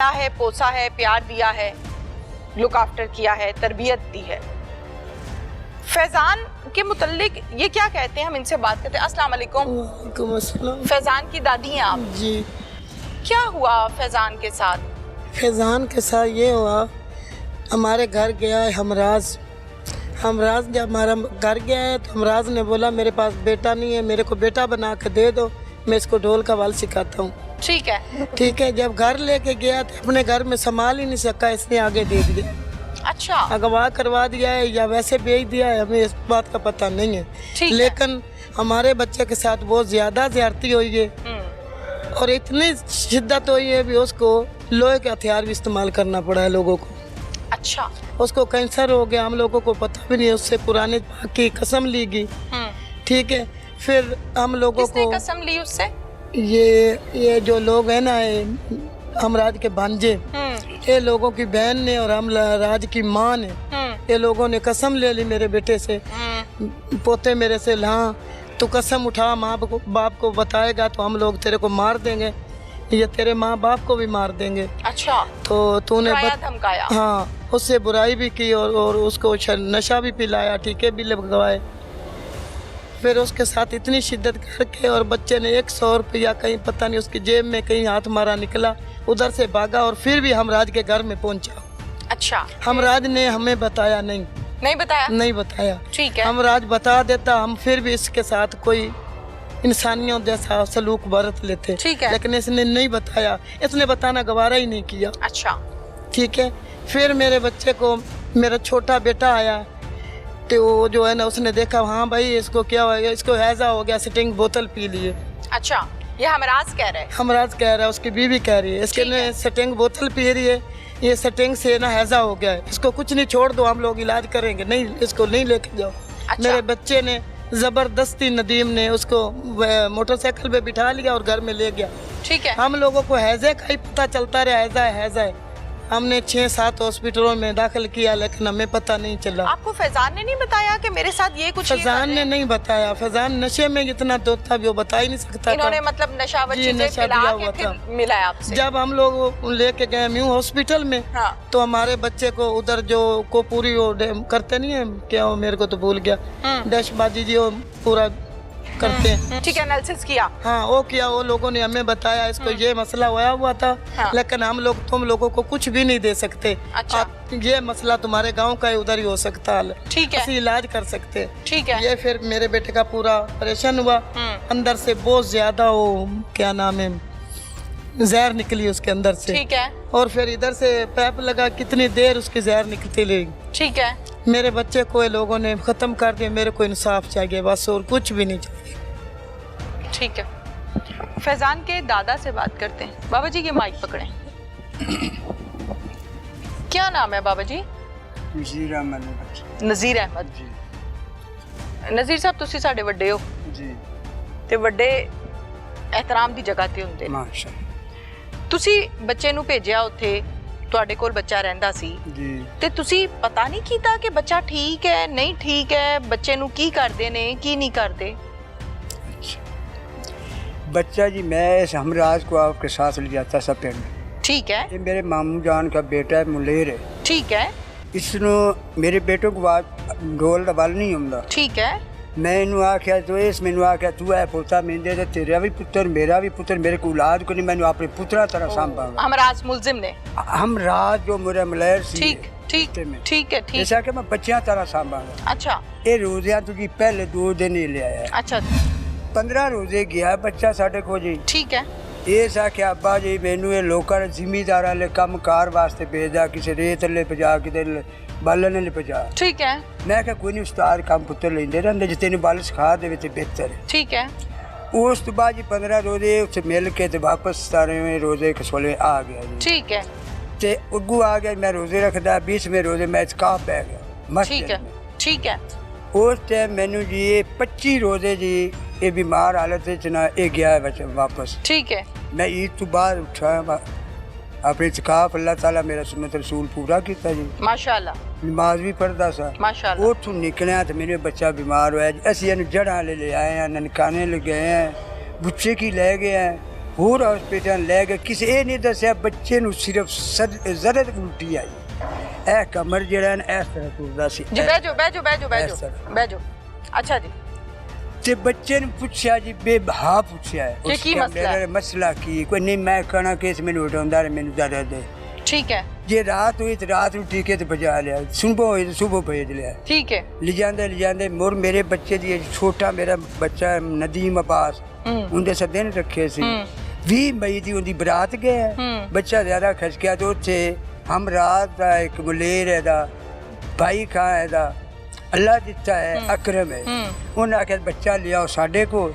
है, पोसा है, प्यार दिया है, लुक आफ्टर किया है, तरबियत दी है। फैजान के मुतल्लिक ये क्या कहते हैं, हम इनसे बात करते हैं। अस्सलाम वालेकुम। वालेकुम अस्सलाम। फैजान की दादी हैं आप जी। क्या हुआ फैजान के साथ? फैजान के साथ ये हुआ, हमारे घर गया है हमराज जब हमारा घर गया है तो हमराज ने बोला मेरे पास बेटा नहीं है, मेरे को बेटा बना के दे दो, मैं इसको ढोल का वाल सिखाता हूँ। ठीक है। ठीक है। जब घर लेके गया तो अपने घर में संभाल ही नहीं सका, इसने आगे दे दिया। अच्छा। अगवा करवा दिया है या वैसे बेच दिया है, हमें इस बात का पता नहीं है। लेकिन हमारे बच्चे के साथ बहुत ज़्यादा ज्यादती हुई है और इतनी शिद्दत हुई है भी उसको लोहे के हथियार भी इस्तेमाल करना पड़ा है लोगों को। अच्छा। उसको कैंसर हो गया, हम लोगों को पता भी नहीं, उससे पुराने की कसम ली गई। ठीक है। फिर हम लोगों किसने को कसम ली उससे? ये जो लोग हैं ना, हमराज के भांजे, ये लोगों की बहन ने और हमराज की माँ ने, ये लोगों ने कसम ले ली मेरे बेटे से, पोते मेरे से, हाँ तू कसम उठा, माँ बाप को बताएगा तो हम लोग तेरे को मार देंगे, ये तेरे माँ बाप को भी मार देंगे। अच्छा। तो तूने धमकाया? हाँ, उससे बुराई भी की और उसको नशा भी पिलाया, टीके भी लगवाए। फिर उसके साथ इतनी शिद्दत करके और बच्चे ने 100 रुपया कहीं पता नहीं उसकी जेब में कहीं हाथ मारा निकला, उधर से भागा और फिर भी हमराज के घर में पहुंचा। अच्छा। हमराज ने हमें बताया नहीं नहीं बताया। ठीक है। हमराज बता देता, हम फिर भी इसके साथ कोई इंसानियों जैसा सलूक बरत लेते। ठीक है। लेकिन इसने नहीं बताया, इसने बताना गवारा ही नहीं किया। अच्छा। ठीक है। फिर मेरे बच्चे को मेरा छोटा बेटा आया तो वो जो है ना, उसने देखा हाँ भाई इसको क्या हो गया, इसको हैजा हो गया, सिटिंग बोतल पी लिए। अच्छा, ये हमराज कह रहे हैं? हमराज कह रहा है, उसकी बीवी कह रही है इसके ने सिटिंग बोतल पी रही है, ये सिटिंग से ना हैजा हो गया है, इसको कुछ नहीं, छोड़ दो, हम लोग इलाज करेंगे, नहीं इसको नहीं लेके जाओ। अच्छा। मेरे बच्चे ने जबरदस्ती, नदीम ने उसको मोटरसाइकिल पे बिठा लिया और घर में ले गया। ठीक है। हम लोगों को हैजे का ही पता चलता रहा, हैजा है। हमने 6-7 हॉस्पिटलों में दाखिल किया लेकिन हमें पता नहीं चला। आपको फैजान ने नहीं बताया कि मेरे साथ ये कुछ? फैजान ने नहीं बताया, फैजान नशे में इतना दूध था भी वो बता ही नहीं सकता। इन्होंने मतलब नशा दिया हुआ था। मिला है आपसे? जब हम लोग लेके गए म्यू हॉस्पिटल में, हाँ। तो हमारे बच्चे को उधर जो को पूरी वो करते नहीं है क्या, वो मेरे को तो भूल गया, डैशबाजी जी वो पूरा करते हैं। ठीक है। एनालिसिस किया? हाँ वो किया, वो लोगों ने हमें बताया इसको ये मसला हुआ था। हाँ। लेकिन हम लोग तुम लोगों को कुछ भी नहीं दे सकते। अच्छा। ये मसला तुम्हारे गांव का है, उधर ही हो सकता है। ठीक है। इलाज कर सकते। ठीक है। ये फिर मेरे बेटे का पूरा ऑपरेशन हुआ, अंदर से बहुत ज्यादा वो क्या नाम है, जहर निकली उसके अंदर से। ठीक है। और फिर इधर से पैप लगा, कितनी देर उसकी जहर निकलती रही। ठीक है। मेरे बच्चे को ये लोगों ने खत्म कर दिया, मेरे को इंसाफ चाहिए बस, और कुछ भी नहीं चाहिए। ठीक है। फैजान के दादा से बात करते हैं। बाबा जी ये माइक पकड़ें। क्या नाम है बाबा जी? नज़ीर अहमद। नज़ीर अहमद जी। नज़ीर साहब तुसी साडे वड्डे हो जी, ते वड्डे एहतराम दी जगह ते हुंदे। माशाअल्लाह। तुसी बच्चे नू भेजिया उत्थे, तुहाडे कोल बच्चा रहंदा सी जी, ते तुसी पता नहीं कीता कि बच्चा ठीक है नहीं ठीक है, बच्चे नू की करदे ने की नहीं करदे? बच्चा जी मैं इस हमराज को आपके साथ ले जाता था पिंड। ठीक है। ये मेरे मामू जान का बेटा है, मुलेर है। ठीक है। इसनो मेरे बेटों को बात ढोल दा बल नहीं आंदा। ठीक है। मैं इनू आख्या तो इस मैनू आख्या तू है पोता मेरे ते तेरा भी पुत्र मेरा भी पुत्र, मेरे को औलाद को नहीं, मैनू अपने पुत्रा तरह संभाला। हमराज मुलजिम ने? हमराज जो मेरा मुलेर सी। ठीक ठीक ठीक है। ठीक ऐसा कि मैं बच्चियां तरह संभाला। अच्छा। ये रोज़ियां तुझी पहले 2 दिन ही ले आया। अच्छा। 15 रोजे गया बच्चा साढ़े को जी। ठीक है। ये सा कि अब्बा जी मैनू ये लोकां जिमीदार वाले कम कार वास्ते भेजा, किसी रेत ले पजा, किते बालन ले पजा। ठीक है। मैं क्या कोई नहीं, उस्ताद काम पुत्र लेंदे रहंदे, जे तेन बल सिखा दे ते बेहतर है। ठीक है। उस तो बाद जी 15 रोजे उससे मिल के ते वापस 17वें रोजे कसोले आ गया जी। ठीक है। ते उगू आ गया, मैं रोजे रखदा, 20वें रोजे मैं इत्काफ पै गया। ठीक है। ठीक है। उस टाइम मैनू जी 25 रोजे जी ये बीमार हालत ना ये गया है बच्चा वापस। ठीक है। मैं ईद तो बाद उठा अपने इत्काफ, अल्लाह ताला मेरा सुन्नत रसूल पूरा किया जी, माशाअल्लाह। नमाज भी पढ़ता सा, माशाअल्लाह। उठू निकलिया तो मेरे बच्चा बीमार हुआ जी। असी इन जड़ा ले आए हैं, ननकाने ले गए हैं, बुच्चे की ले गए हैं, ਹੋਰ ਹਸਪੀਟਲ ਲੈ ਗਏ, ਕਿਸੇ ਇਹ ਨਹੀਂ ਦੱਸਿਆ ਬੱਚੇ ਨੂੰ ਸਿਰਫ ਜ਼ਰਦ ਉਲਟੀ ਆਈ। ਇਹ ਕਮਰ ਜਿਹੜਾ ਨਾ ਇਸ ਤਰ੍ਹਾਂ ਟੁਰਦਾ ਸੀ। ਜੀ ਬਹਿ ਜਾਓ ਬਹਿ ਜਾਓ ਬਹਿ ਜਾਓ ਬਹਿ ਜਾਓ ਬਹਿ ਜਾਓ। ਅੱਛਾ ਜੀ, ਤੇ ਬੱਚੇ ਨੂੰ ਪੁੱਛਿਆ ਜੀ ਬੇਬਹਾ ਪੁੱਛਿਆ ਕਿ ਕੀ ਮਸਲਾ ਹੈ? ਮਸਲਾ ਕੀ? ਕੋਈ ਨਹੀਂ, ਮੈਂ ਕਹਣਾ ਕੇਸ ਮੈਨੂੰ ਉਠਾਉਂਦਾ ਰਿਹਾ, ਮੈਨੂੰ ਦਰਦ ਹੈ। ठीक है, ਜੇ ਰਾਤ ਹੋਈ ਤੇ ਰਾਤ ਨੂੰ ਟੀਕੇ ਤੇ ਪਹੁੰਚਾ ਲਿਆ, ਸੁਬਹ ਹੋਈ ਤੇ ਸੁਬਹ ਭੇਜ ਲਿਆ। ठीक है। ਲਿਜਾਂਦੇ ਮੋਰ ਮੇਰੇ ਬੱਚੇ ਦੀ ਛੋਟਾ ਮੇਰਾ ਬੱਚਾ ਨਦੀਮ ਅਬਾਸ ਉਹਦੇ ਸਦਨ ਰੱਖੇ ਸੀ। 20 ਮਈ ਦੀ ਉਹਦੀ ਬਰਾਤ ਗਿਆ, ਬੱਚਾ ਜ਼ਿਆਦਾ ਖਸਕਿਆ ਤੇ ਉੱਥੇ ਹਮ ਰਾਤ ਦਾ ਇੱਕ ਮੁਲੇਰ ਇਹਦਾ ਭਾਈ ਖਾਂ ਇਹਦਾ ਅੱਲਾ ਦਿੱਤਾ ਹੈ, ਅਕਰਮ ਹੈ। ਉਹਨਾਂ ਆਖਿਆ ਬੱਚਾ ਲਿਆਓ ਸਾਡੇ ਕੋਲ,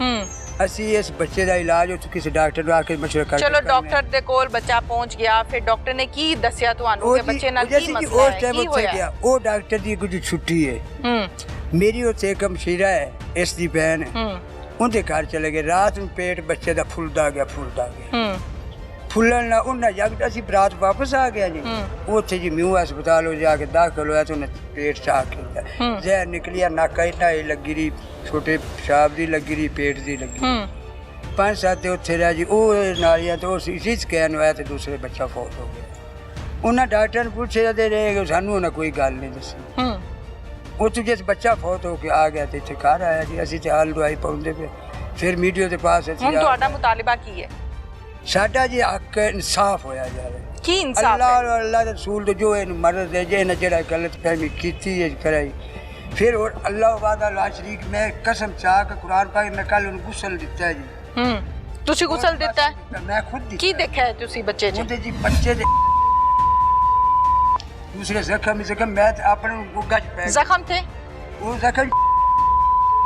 ਅਸੀਂ ਇਸ ਬੱਚੇ ਦਾ ਇਲਾਜ ਉੱਥੇ ਕਿਸੇ ਡਾਕਟਰ ਨੂੰ ਆ ਕੇ ਮਸ਼ਵਰਾ ਕਰਕੇ। ਚਲੋ ਡਾਕਟਰ ਦੇ ਕੋਲ ਬੱਚਾ ਪਹੁੰਚ ਗਿਆ, ਫਿਰ ਡਾਕਟਰ ਨੇ ਕੀ ਦੱਸਿਆ ਤੁਹਾਨੂੰ ਕਿ ਬੱਚੇ ਨਾਲ ਕੀ ਮਸਲਾ ਹੈ, ਕੀ ਹੋਇਆ? ਉਹ ਡਾਕਟਰ ਦੀ ਕੁਝ ਛੁੱਟੀ ਹੈ। ਮੇਰੀ ਉੱਥੇ ਇੱਕ ਹਮਸ਼ੀਰਾ ਹੈ, ਇਸ ਦੀ ਭੈਣ, ਉਹਦੇ ਘਰ ਚਲੇ ਗਏ। ਰਾਤ ਨੂੰ ਪੇਟ ਬੱਚੇ ਦਾ ਫੁੱਲਦਾ ਗਿਆ ਫੁੱਲਣ ਨਾਲ ਉਹਨਾਂ ਜਗਤ ਅਸੀਂ ਬਰਾਤ ਵਾਪਸ ਆ ਗਿਆ ਜੀ। ਉੱਥੇ ਜੀ ਮਿਊ ਹਸਪਤਾਲ ਹੋ ਜਾ ਕੇ ਦਾਖਲ ਹੋਇਆ ਤੇ ਉਹਨੇ ਪੇਟ ਚਾਹ ਕੇ ਜ਼ਹਿਰ ਨਿਕਲਿਆ, ਨਾਕਾ ਇਟਾ ਲੱਗੀ ਰਹੀ, ਛੋਟੇ ਪਿਸ਼ਾਬ ਦੀ ਲੱਗੀ ਰਹੀ, ਪੇਟ ਦੀ ਲੱਗੀ। 5-7 ਦਿਨ ਉੱਥੇ ਰਿਹਾ ਜੀ। ਉਹ ਨਾਲੀਆਂ ਤੋਂ ਇਸੀ ਸਕੈਨ ਹੋਇਆ ਤੇ ਦੂਸਰੇ ਬੱਚਾ ਫੌਤ ਹੋ ਗਿਆ। ਉਹਨਾਂ ਡਾਕਟਰ ਨੂੰ ਪੁੱਛਿਆ ਤੇ ਰਹੇ ਸਾਨੂੰ ਉਹਨਾਂ ਕੋਈ ਗੱਲ ਨਹੀਂ ਦੱਸੀ। ਉੱਥੇ ਜਿਸ ਬੱਚਾ ਫੌਤ ਹੋ ਕੇ ਆ ਗਿਆ ਤੇ ਇੱਥੇ ਘਰ ਆਇਆ ਜੀ। ਅਸੀਂ ਤੇ ਹਾਲ ਦਵਾਈ ਪਾਉਂਦੇ ਪਏ, ਫਿਰ ਮੀਡੀਆ ਦੇ ਪਾਸ ਅਸੀਂ। ਹੁਣ ਤੁਹਾਡਾ ਮੁਤਾਲਿਬਾ ਕੀ ਹੈ? ਸਾਡਾ ਜੀ ਹੱਕ ਇਨਸਾਫ ਹੋਇਆ ਜਾਵੇ। ਕੀ ਇਨਸਾਫ ਹੈ? ਅੱਲਾਹ ਦੇ ਰਸੂਲ ਦੇ ਜੋ ਇਹਨੂੰ ਮਰਦ ਹੈ, ਜੇ ਇਹਨੇ ਜਿਹੜਾ ਗਲਤ ਫਹਿਮੀ ਕੀਤੀ ਹੈ ਕਰਾਈ, ਫਿਰ ਹੋਰ ਅੱਲਾਹ ਵਾਦਾ ਲਾ ਸ਼ਰੀਕ। ਮੈਂ ਕਸਮ ਚਾਹ ਕੇ ਕੁਰਾਨ ਪਾਕ ਨੇ ਕੱਲ ਉਹਨੂੰ ਗੁਸਲ ਦਿੱਤਾ ਹੈ ਜੀ। ਤੁਸੀਂ ਗੁਸਲ ਦਿੱਤਾ ਹੈ? ਮੈਂ ਖੁਦ ਦਿੱਤਾ। ਕੀ ਦੇਖਿਆ ਹੈ ਤੁਸੀਂ ਬੱਚੇ 'ਚ? ਉਹਦੇ ਜੀ ਬੱਚੇ ਦੇ ਦੂਸਰੇ ਜ਼ਖਮ ਮੈਂ ਤੇ ਆਪਣੇ ਨੂੰ ਗੁੱਗਾ 'ਚ ਪੈ ਗਿਆ। ਜ਼ਖਮ थे? ਉਹ ਜ਼ਖਮ।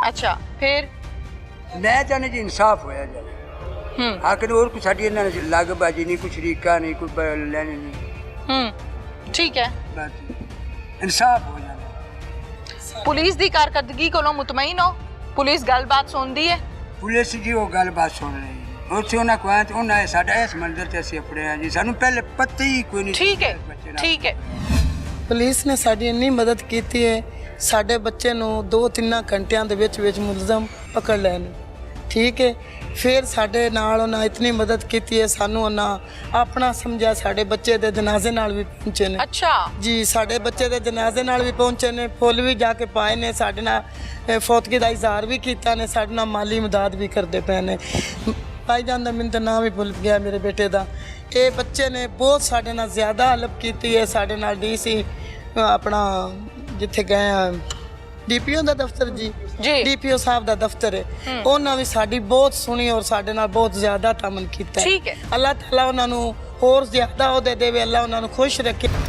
ਅੱਛਾ, ਫਿਰ ਮੈਂ ਚਾਹੁੰਦਾ ਜੀ ਇਨਸਾਫ ਹੋਇਆ ਜਾਵੇ। ਆਖਰ ਹੋਰ ਕੁਛ ਸਾਡੀ ਇਹਨਾਂ ਨਾਲ ਲੱਗ ਬਾਜੀ ਨਹੀਂ, ਕੁਛ ਸ਼ਰੀਕਾ ਨਹੀਂ, ਕੋਈ ਲੈਣੀ ਨਹੀਂ। ਠੀਕ ਹੈ, ਬਸ ਇਨਸਾਫ ਹੋ ਜਾਵੇ। ਪੁਲਿਸ ਦੀ ਕਾਰਕਰਦਗੀ ਕੋਲੋਂ ਮੁਤਮਈਨ ਹੋ? ਪੁਲਿਸ ਗੱਲਬਾਤ ਸੁਣਦੀ ਹੈ? ਪੁਲਿਸ ਜੀ ਉਹ ਗੱਲਬਾਤ ਸੁਣ ਰਹੀ ਹੈ। ਉੱਥੇ ਉਹਨਾਂ ਕੋਲ ਤੇ ਉਹਨਾਂ ਸਾਡਾ ਇਸ ਮੰਜ਼ਰ ਤੇ ਅਸੀਂ ਆਪਣੇ ਆ ਜੀ, ਸਾਨੂੰ ਪਹਿਲੇ ਪਤਾ ਹੀ ਕੋਈ ਨਹੀਂ। ਠੀਕ ਹੈ, ਠੀਕ ਹੈ। ਪੁਲਿਸ ਨੇ ਸਾਡੀ ਇੰਨੀ ਮਦਦ ਕੀਤੀ ਹੈ, ਸਾਡੇ ਬੱਚੇ ਨੂੰ 2-3 ਘੰਟਿਆਂ ਦੇ ਵਿੱਚ ਮੁਲਜ਼ਮ ਪਕੜ ਲਏ ਨੇ। ਠੀਕ ਹੈ, ਫਿਰ ਸਾਡੇ ਨਾਲ ਉਹਨਾਂ ਇਤਨੀ ਮਦਦ ਕੀਤੀ ਹੈ, ਸਾਨੂੰ ਉਹਨਾਂ ਆਪਣਾ ਸਮਝਿਆ। ਸਾਡੇ ਬੱਚੇ ਦੇ ਜਨਾਜ਼ੇ ਨਾਲ ਵੀ ਪਹੁੰਚੇ ਨੇ। ਅੱਛਾ ਜੀ, ਸਾਡੇ ਬੱਚੇ ਦੇ ਜਨਾਜ਼ੇ ਨਾਲ ਵੀ ਪਹੁੰਚੇ ਨੇ, ਫੁੱਲ ਵੀ ਜਾ ਕੇ ਪਾਏ ਨੇ, ਸਾਡੇ ਨਾਲ ਫੌਤਗੀ ਦਾ ਇਜ਼ਹਾਰ ਵੀ ਕੀਤਾ ਨੇ, ਸਾਡੇ ਨਾਲ ਮਾਲੀ ਮਦਦ ਵੀ ਕਰਦੇ ਪਏ ਨੇ। ਭਾਈ ਜਾਨ ਦਾ ਮੈਨੂੰ ਤਾਂ ਨਾਮ ਹੀ ਭੁੱਲ ਗਿਆ ਮੇਰੇ ਬੇਟੇ ਦਾ। ਇਹ ਬੱਚੇ ਨੇ ਬਹੁਤ ਸਾਡੇ ਨਾਲ ਜ਼ਿਆਦਾ ਹੈਲਪ ਕੀਤੀ ਹੈ। ਸਾਡੇ ਨਾਲ ਡੀਸੀ ਆਪਣਾ ਜਿੱਥੇ ਗਏ ਆ ਡੀਪੀਓ ਦਾ ਦਫ਼ਤਰ ਜੀ, ਡੀਪੀਓ ਸਾਹਿਬ ਦਾ ਦਫ਼ਤਰ ਹੈ, ਉਹਨਾਂ ਵੀ ਸਾਡੀ ਬਹੁਤ ਸੁਣੀ ਔਰ ਸਾਡੇ ਨਾਲ ਬਹੁਤ ਜ਼ਿਆਦਾ ਤਾਮਨ ਕੀਤਾ। ਠੀਕ ਹੈ, ਅੱਲਾਹ ਤਾਲਾ ਉਹਨਾਂ ਨੂੰ ਹੋਰ ਜ਼ਿਆਦਾ ਉਹਦੇ ਦੇਵੇ, ਅੱਲਾਹ ਉਹਨਾਂ ਨੂੰ ਖੁਸ਼ ਰੱਖੇ।